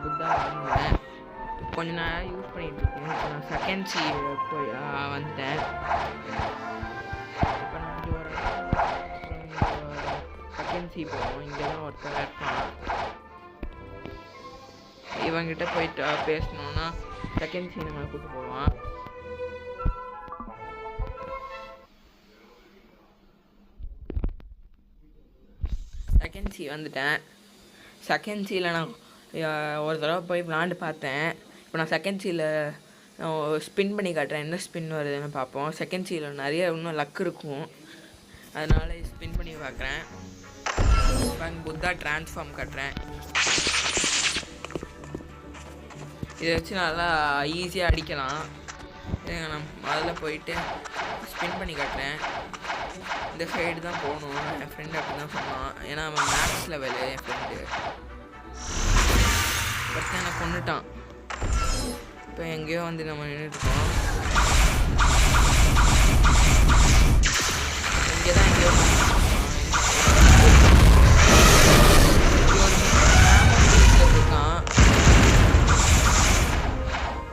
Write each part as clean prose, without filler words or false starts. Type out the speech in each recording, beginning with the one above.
புத்தா வாங்கினேன். கொஞ்ச நேரம் யூஸ் பண்ணிகிட்ருக்கேன். இப்போ நான் செகண்ட் சி போய் வந்துட்டேன். இப்போ நான் இங்கே ஒரு செகண்ட் சி போவோம். இங்கே தான் ஒருத்தர் இருப்பான். இவங்கிட்ட போயிட்டு பேசணுன்னா செகண்ட் சி நம்மளை கூப்பிட்டு போவான். செகண்ட் சி வந்துட்டேன். செகண்ட் சியில் நான் ஒரு தடவை போய் விளாண்டு பார்த்தேன். இப்போ நான் செகண்ட் சியில் ஸ்பின் பண்ணி காட்டுறேன். என்ன ஸ்பின் வருதுன்னு பார்ப்போம். செகண்ட் சியில் நிறைய இன்னும் லக் இருக்கும், அதனால ஸ்பின் பண்ணி பார்க்குறேன். இப்போ புத்தா ட்ரான்ஸ்ஃபார்ம் காட்டுறேன். இதை வச்சு நல்லா ஈஸியாக அடிக்கலாம். நான் முதல்ல போயிட்டு ஸ்பின் பண்ணி காட்டுறேன். இந்த சைடு தான் போகணும். என் ஃப்ரெண்டு அப்படி தான் சொன்னான். ஏன்னா அவன் மேக்ஸ் லெவலு. என் ஃப்ரெண்டு ஃபஸ்ட்டு என்னை கொண்டுட்டான். இப்போ எங்கேயோ வந்து நம்ம நின்றுட்டுருக்கோம். இங்கே தான் எங்கேயோ இருக்கான்.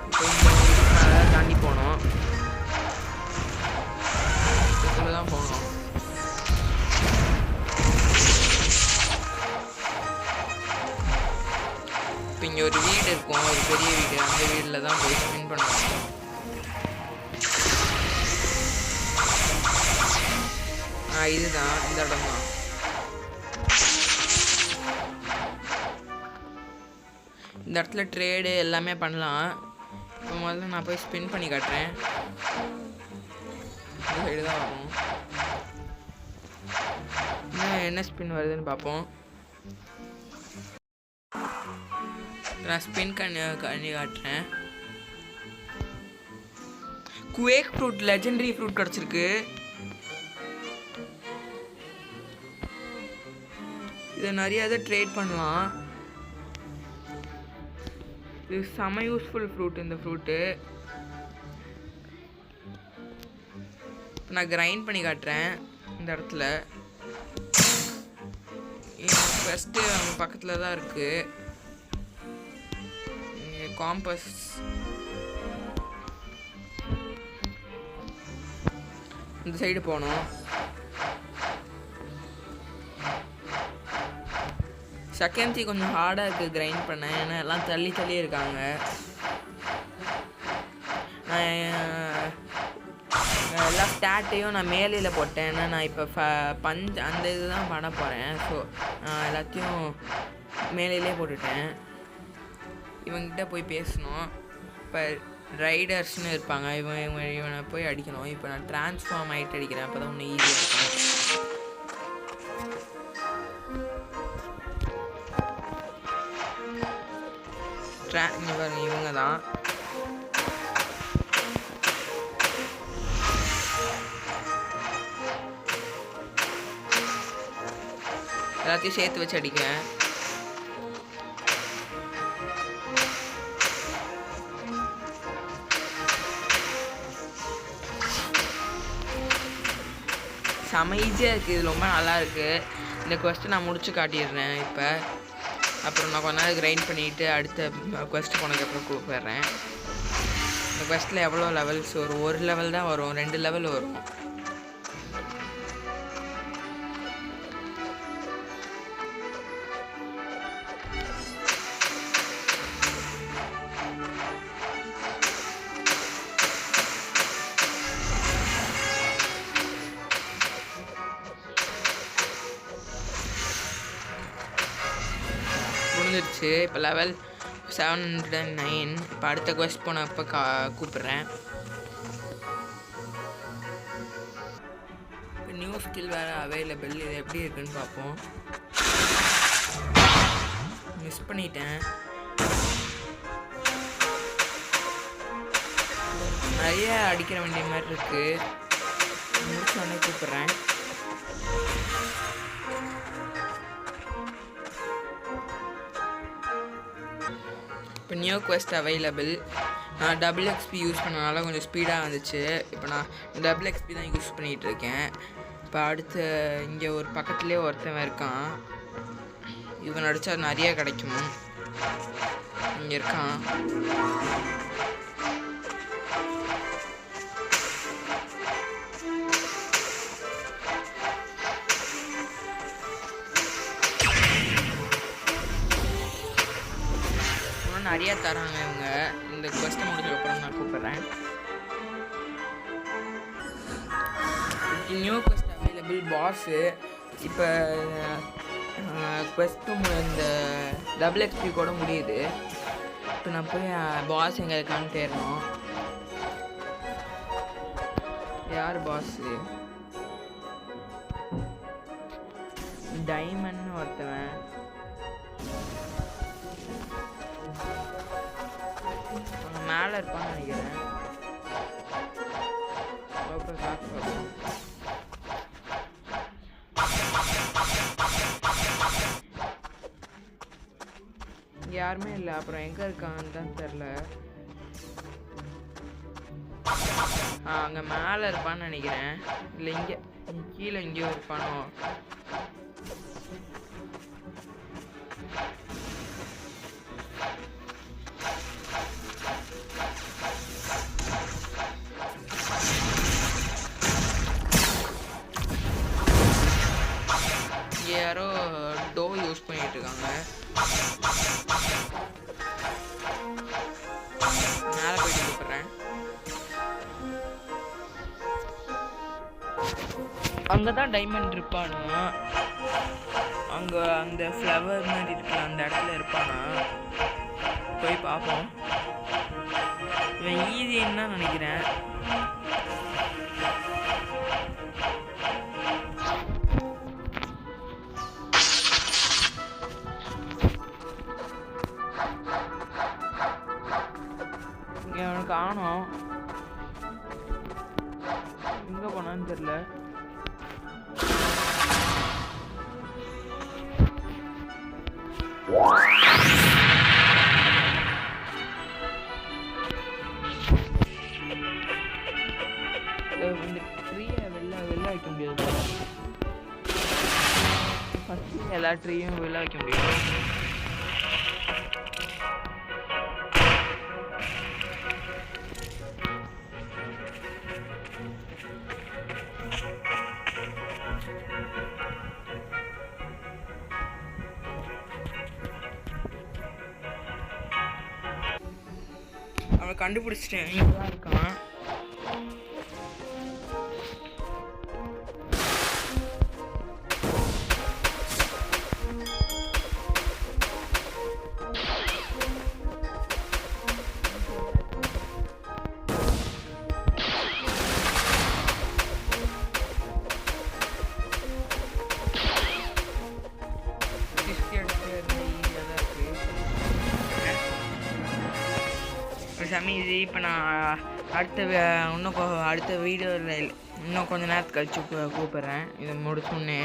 இப்போ இங்கே தாண்டி போனோம். இதுக்குள்ளே தான் போகணும். இப்போ இங்கே ஒரு வீடு இருக்கும், ஒரு பெரிய வீடு. அந்த வீட்டில் தான் போய் ஸ்பின் பண்ணுவோம். இதுதான் இந்த இடம் தான். இந்த இடத்துல ட்ரேடு எல்லாமே பண்ணலாம். இப்போ முதல்ல நான் போய் ஸ்பின் பண்ணி காட்டுறேன். இந்த சைடு தான் வரும். என்ன ஸ்பின் வருதுன்னு பார்ப்போம். நான் ஸ்பின் பண்ணி காட்டுறேன். குவேக் ஃப்ரூட், லெஜெண்டரி ஃப்ரூட் கிடச்சிருக்கு. இதை நிறைய இதை ட்ரேட் பண்ணலாம். இது செம யூஸ்ஃபுல் ஃப்ரூட். இந்த ஃப்ரூட்டு நான் கிரைண்ட் பண்ணி காட்டுறேன். இந்த இடத்துல ஃபஸ்ட்டு அவங்க பக்கத்தில் தான் இருக்குது. காம்பஸ் இந்த சைடு போனோம். செகண்ட் சி கொஞ்சம் ஹார்டாக இருக்குது கிரைண்ட் பண்ண. ஏன்னா எல்லாம் தள்ளி தள்ளி இருக்காங்க. எல்லா ஸ்டாட்டையும் நான் மேலையில் போட்டேன். ஏன்னா நான் இப்போ அந்த இது தான் பண்ண போகிறேன். ஸோ நான் எல்லாத்தையும் மேலையிலே போட்டுட்டேன். இவங்கிட்ட போய் பேசணும். இப்போ ரைடர்ஸ்னு இருப்பாங்க. இவனை போய் அடிக்கணும். இப்போ நான் ட்ரான்ஸ்ஃபார்ம் ஆகிட்டு அடிக்கிறேன். அப்போ தான் ஒன்று ஈஸியாக இருக்கும். இங்கே பாருங்க, இவங்க தான். எல்லாத்தையும் சேர்த்து வச்சு அடிக்கிறேன். செம ஈஸியாக இருக்குது. இது ரொம்ப நல்லா இருக்குது. இந்த குவெஸ்ட்டை நான் முடிச்சு காட்டிடுறேன் இப்போ. அப்புறம் நான் கொஞ்ச நேரம் கிரைண்ட் பண்ணிவிட்டு அடுத்த குவெஸ்ட் போனதுக்கப்புறம் கூப்பிட்றேன். இந்த குவெஸ்ட்டில் எவ்வளோ லெவல்ஸ் வரும்? ஒரு லெவல் தான் வரும், 2 லெவல் வரும். முடிஞ்சிருச்சு. இப்போ லெவல் 709. இப்போ அடுத்த குவெஸ்ட் போனப்போ கூப்பிட்றேன். இப்போ நியூ ஸ்கில் வேறு அவைலபிள். இது எப்படி இருக்குன்னு பார்ப்போம். மிஸ் பண்ணிட்டேன். நிறைய அடிக்கிற வேண்டிய மாதிரி இருக்குது. முடிச்சோடனே கூப்பிட்றேன். இப்போ நியூ குவெஸ்ட் அவைலபிள். நான் டபுள் எக்ஸ்பி யூஸ் பண்ணனால கொஞ்சம் ஸ்பீடாக வந்துச்சு. இப்போ நான் டபுள் எக்ஸ்பி தான் யூஸ் பண்ணிகிட்ருக்கேன். இப்போ அடுத்து இங்கே ஒரு பக்கத்துலேயே ஒருத்தவன் இருக்கான். இவன் அடித்தா நிறைய கிடைக்கும். இங்கே இருக்கான். இன்னும் நிறைய தராங்க இவங்க. இந்த கொஸ்டின் முடிஞ்சதுக்கப்புறம் நான் கூப்பிட்றேன். New quest available boss. இப்போ கொஸ்ட்டும் இந்த டபுள் எக்ஸ்பி கூட முடியுது. இப்போ நான் போய் பாஸ் எங்கே இருக்கான்னு தேடணும். யார் பாஸு? டைமண்ட்னு ஒருத்தவன். அவங்க மேலே இருப்பான்னு நினைக்கிறேன். யாருமே இல்லை. அப்புறம் எங்கே இருக்கான்னு தான் தெரில. அங்கே மேலே இருப்பான்னு நினைக்கிறேன். இல்லை இங்கே கீழே எங்கேயோ இருப்பானோ. இங்கே யாரோ டோ யூஸ் பண்ணிட்டு இருக்காங்க. மேலே போயிட்டு கூப்பிட்றேன். அங்கே தான் டைமண்ட் இருப்பானா? அங்கே அந்த ஃப்ளவர் மாதிரி இருக்குல்ல, அந்த இடத்துல இருப்பானா? போய் பார்ப்போம். இவன் ஈஸின்னு தான் நினைக்கிறேன். இங்கே அவனுக்கு காணோம். எங்கே போனான்னு தெரியல. இந்த ட்ரீயை வெளில வைக்க முடியாது. ஃபஸ்ட்டு எல்லா ட்ரீயும் வெளில வைக்க முடியும். அவன் கண்டுபிடிச்சிட்டேன். இங்கே தான் இருக்கான். சமீதி இப்போ நான் அடுத்த வீடியோவில் இன்னும் கொஞ்சம் நேரத்துக்கு கழிச்சு கூப்பிட்றேன். இதை முடிச்சோடனே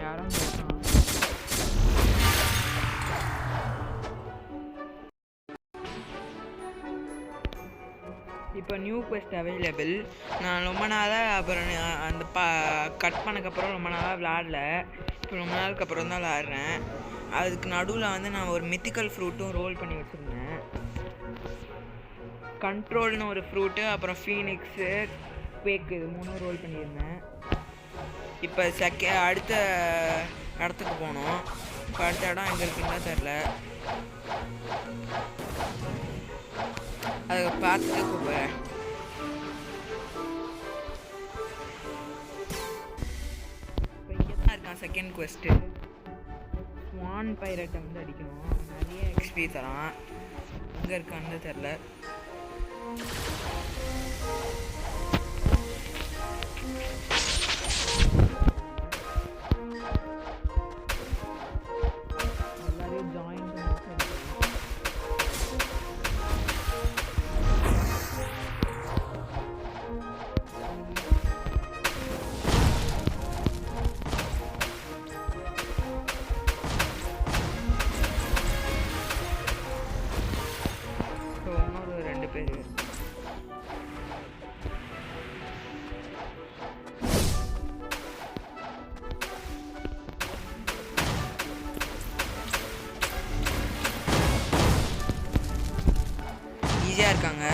யாரும் இப்போ நியூ குவெஸ்ட் அவைலபிள். நான் ரொம்ப நாளாக அப்புறம் அந்த கட் பண்ணக்கப்புறம் ரொம்ப நாளாக விளாடல. இப்போ ரொம்ப நாளுக்கு அப்புறம் தான் விளாட்றேன். அதுக்கு நடுவில் வந்து நான் ஒரு மித்திக்கல் ஃப்ரூட்டும் ரோல் பண்ணி வச்சுருந்தேன். கண்ட்ரோல்னு ஒரு ஃப்ரூட்டு, அப்புறம் ஃபீனிக்ஸு, குவேக், இது 3 ரோல் பண்ணியிருந்தேன். இப்போ அடுத்த இடத்துக்கு போனோம். இப்போ அடுத்த இடம் எங்கே இருக்குன்னு தெரில. அதை பார்த்துட்டு கூப்பிட்றேன். இப்போ இங்கே தான் இருக்கான் செகண்ட் குவெஸ்ட்டு. ஸ்வான் பைரட்டை வந்து அடிக்கணும். நிறைய எக்ஸ்பி தரான். எங்கே இருக்கான்னு தெரில. எல்லாரையும் ஜாயின் பண்ணி ஈஸியாக இருக்காங்க.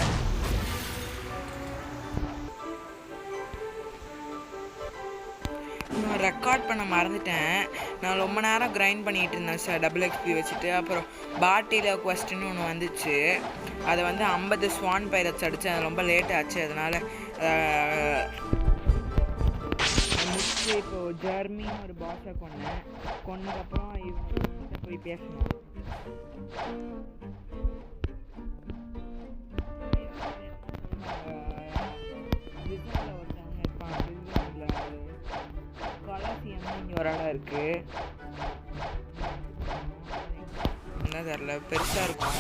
நான் ரெக்கார்ட் பண்ண மறந்துட்டேன். நான் ரொம்ப நேரம் கிரைண்ட் பண்ணிகிட்டு இருந்தேன் சார் டபுள் எக்ஸ்பி வச்சுட்டு. அப்புறம் பாட்டியில் கொஸ்டின்னு ஒன்று வந்துச்சு. அதை வந்து 50 ஸ்வான் பைரட்ஸ் அடித்தேன். அது ரொம்ப லேட் ஆச்சு. அதனால் முடிச்சு இப்போது ஜெர்மின்னு ஒரு பாஸை கொன்னதுக்கப்புறம் இவங்க போய் பேசணும். ஒருத்தவங்க இருப்பாங்க கொலாசியம் இங்கே ஒரு இடம் இருக்குது. என்ன தெரில, பெருசாக இருக்கும்.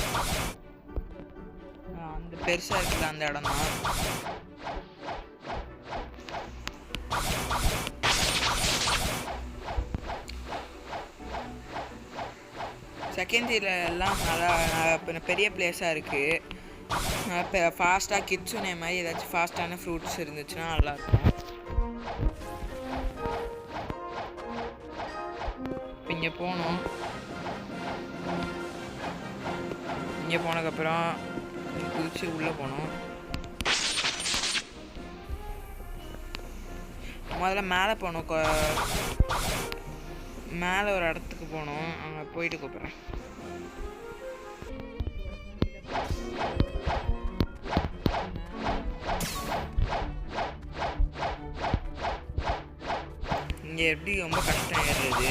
அந்த பெருசாக இருக்குல்ல அந்த இடம் தான். செகண்ட் எல்லாம் நல்லா பெரிய பிளேஸாக இருக்குது. இப்போ ஃபாஸ்ட்டாக கிட்ஸுனே மாதிரி ஏதாச்சும் ஃபாஸ்ட்டான ஃப்ரூட்ஸ் இருந்துச்சுன்னா நல்லாயிருக்கும். இங்கே போகணும். இங்கே போனதுக்கப்புறம் குதிச்சு உள்ளே போகணும். முதல்ல மேலே போகணும். மேலே ஒரு இடத்துக்கு போகணும். அங்கே போயிட்டு கூப்பிட்றேன். இங்கே எப்படி ரொம்ப கஷ்டம் ஏறுறது.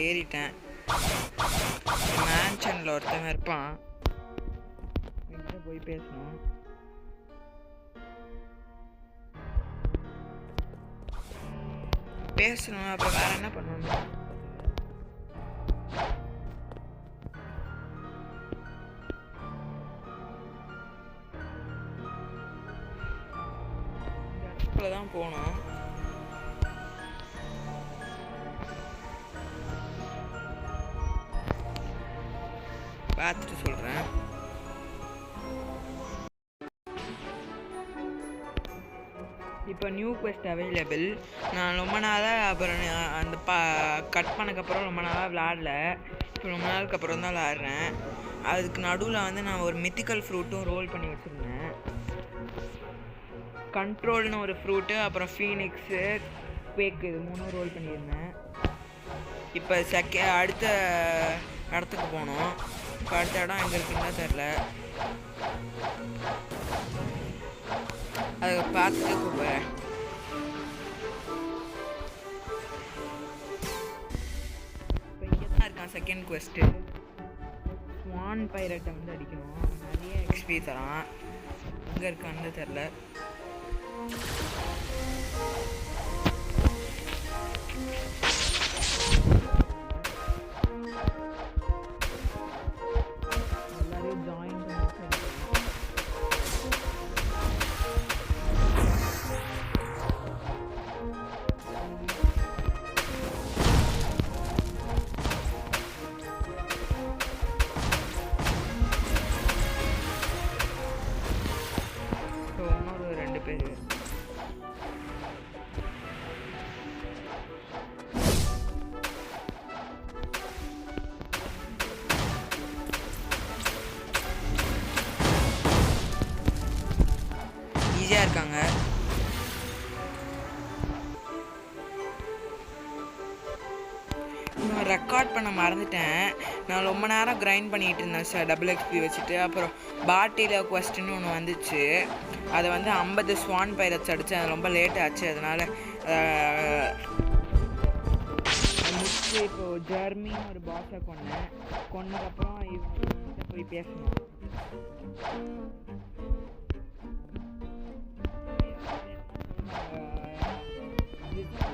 ஏறிட்டேன். மேன்ஷனில் ஒருத்தவன் இருப்பான். போய் பேசணும். அப்புறம் வேற என்ன பண்ணணும்? தான் போகணும். பார்த்துட்டு சொல்கிறேன். இப்போ நியூ குவெஸ்ட் அவைலபிள். நான் ரொம்ப நாளாக அப்புறம் அந்த கட் பண்ணக்கப்புறம் ரொம்ப நாளாக விளாடல. இப்போ ரொம்ப நாளுக்கு அப்புறம் தான் விளாட்றேன். அதுக்கு நடுவில் வந்து நான் ஒரு மித்திக்கல் ஃப்ரூட்டும் ரோல் பண்ணி வச்சுருந்தேன். கண்ட்ரோல்னு ஒரு ஃப்ரூட்டு, அப்புறம் ஃபீனிக்ஸு, குவேக், இது 3 ரோல் பண்ணியிருந்தேன். இப்போ அடுத்த இடத்துக்கு போகணும். இப்போ அடுத்த இடம் எங்கே இருக்குன்னு தெரில. அதை பார்த்துட்டு கூப்பிட்றேன். இப்போ இங்கே தான் இருக்கான் செகண்ட் குவெஸ்ட்டு. ஸ்வான் பைரட்டை வந்து அடிக்கணும். நிறைய எக்ஸ்பி தரான். எங்கே இருக்கான்னு தெரில. எல்லாரையும் ஜாயின் பண்ணி இன்னொரு 2 பேர். ஈஸியாக இருக்காங்க. நான் ரெக்கார்ட் பண்ண மறந்துட்டேன். நான் ரொம்ப நேரம் கிரைண்ட் பண்ணிகிட்டு இருந்தேன் சார் டபுள் எக்ஸ்பி வச்சுட்டு. அப்புறம் பாட்டியில் கொஸ்டின்னு ஒன்று வந்துச்சு. அதை வந்து 50 ஸ்வான் பைரட்ஸ் அடித்தேன். அது ரொம்ப லேட் ஆச்சு. அதனால் முடிச்சு இப்போது ஜெர்மின்னு ஒரு பாஸை கொன்னதுக்கப்புறம் இவங்க போய் பேசணும்.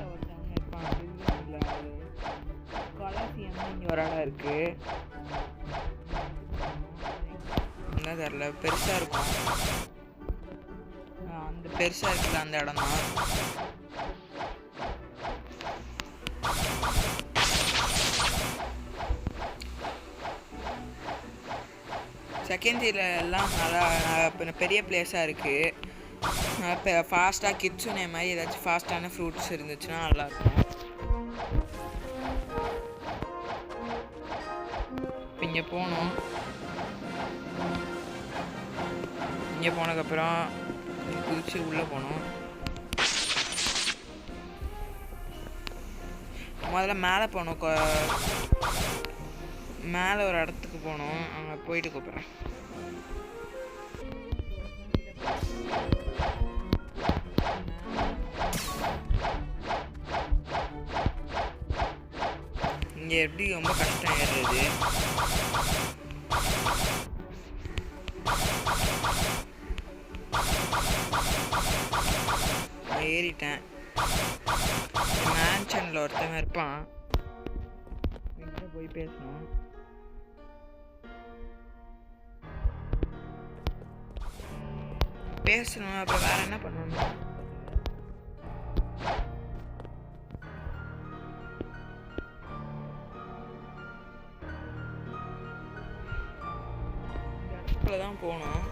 ஒருத்தவங்க இருப்பாங்க. கொலாசியம் இங்கே ஒரு இடம் இருக்குது. என்ன தெரில, பெருசாக இருக்கும். அந்த பெருசாக இருக்குல்ல அந்த இடம் தான். செகண்ட் எல்லாம் நல்லா பெரிய பிளேஸாக இருக்குது. இப்போ ஃபாஸ்ட்டாக கிட்ஸுனே மாதிரி ஏதாச்சும் ஃபாஸ்ட்டான ஃப்ரூட்ஸ் இருந்துச்சுன்னா நல்லாயிருக்கும். இங்கே போகணும். இங்கே போனதுக்கப்புறம் குதிச்சு உள்ளே போகணும். முதல்ல மேலே போகணும். மேலே ஒரு இடத்துக்கு போகணும். அங்கே போயிட்டு கூப்பிட்றேன். இங்கே எப்படி ரொம்ப கஷ்டம் ஏறுறது. நான் ஏறிட்டேன். மேன்ஷனில் ஒருத்தவன் இருப்பான். என்கிட்ட போய் பேசணும். அப்புறம் வேற என்ன பண்ணணும்? தான் போகணும்.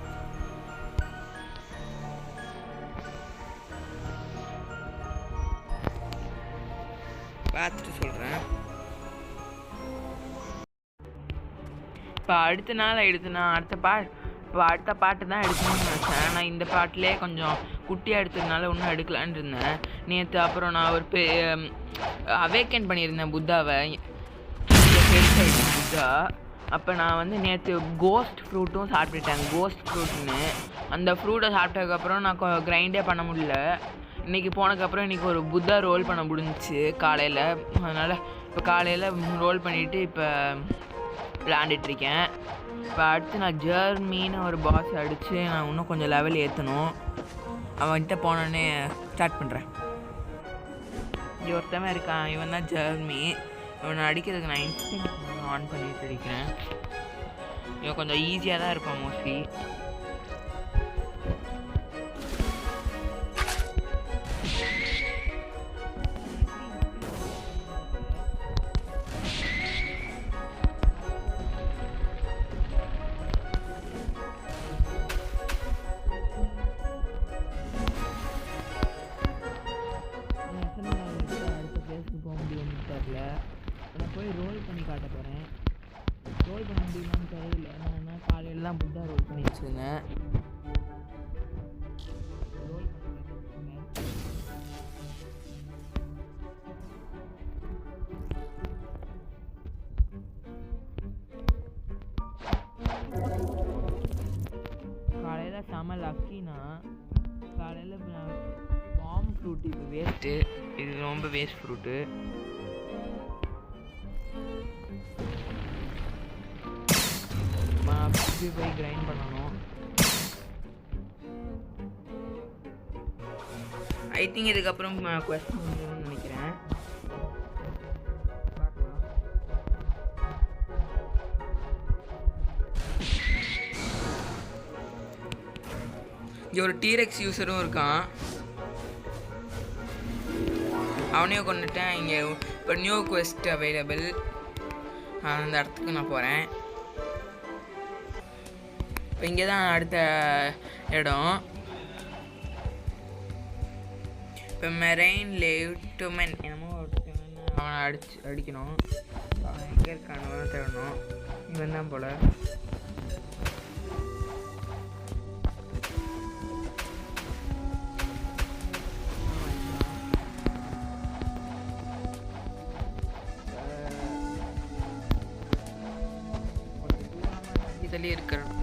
பார்த்துட்டு சொல்கிறேன். இப்போ அடுத்த நாள் எடுத்துனா அடுத்த பாட்டு தான் எடுக்கணும்னு நினச்சேன். நான் இந்த பாட்டிலே கொஞ்சம் குட்டியாக எடுத்ததுனால ஒன்றும் எடுக்கலான்னு இருந்தேன். நேற்று அப்புறம் நான் ஒரு அவேக்கன் பண்ணியிருந்தேன் புத்தாவை. புத்தா அப்போ நான் வந்து நேற்று கோஸ்ட் ஃப்ரூட்டும் சாப்பிட்டுட்டேன். கோஸ்ட் ஃப்ரூட்னு அந்த ஃப்ரூட்டை சாப்பிட்டதுக்கப்புறம் நான் கிரைண்டே பண்ண முடியல. இன்றைக்கி போனதுக்கப்புறம் இன்றைக்கி ஒரு புத்தா ரோல் பண்ண முடிஞ்சிச்சு காலையில். அதனால் இப்போ காலையில் ரோல் பண்ணிவிட்டு இப்போ விளாண்டுட்ருக்கேன். இப்போ அடுத்து நான் ஜெர்மின்னு ஒரு பாஸ் அடித்து நான் இன்னும் கொஞ்சம் லெவல் ஏற்றணும். அவன்கிட்ட போனோடனே ஸ்டார்ட் பண்ணுறேன். இங்கே ஒருத்தவன் இருக்கான். இவன் தான் ஜெர்மி. இவனை அடிக்கிறதுக்கு நான் இன்ஸ்டிங்க்ட் ஆன் பண்ணிட்டு அடிக்கிறேன். இவன் கொஞ்சம் ஈஸியாக தான் இருப்பான் மோஸ்ட்லி. போய் ரோல் பண்ணி காட்ட போகிறேன். ரோல் பண்ண முடியுமான்னு தெரியல. நான் காலையில் தான் புத்தா ரோல் பண்ணி வச்சுருந்தேன். ரோல் காலையில் செம லக்கினா காலையில் பாம் ஃப்ரூட் இது வேஸ்ட்டு. இது ரொம்ப வேஸ்ட் ஃப்ரூட்டு. போய் கிரைண்ட் பண்ணணும். ஐ திங்க் இதுக்கப்புறம் குவெஸ்ட் முடிஞ்சதுன்னு நினைக்கிறேன். இங்கே ஒரு டீரெக்ஸ் யூஸரும் இருக்கான். அவனையும் கொண்டுட்டேன். இங்கே இப்போ நியூ குவெஸ்ட் அவைலபிள். அந்த இடத்துக்கு நான் போகிறேன். இப்போ இங்கே தான் அடுத்த இடம். இப்போ மெரைன் லேவ்டுமென் என்னமோ அவனை அடிக்கணும். அவன் எங்கே இருக்கானு தேடணும். இங்கே தான் போல். தள்ளி இருக்கிறோம்.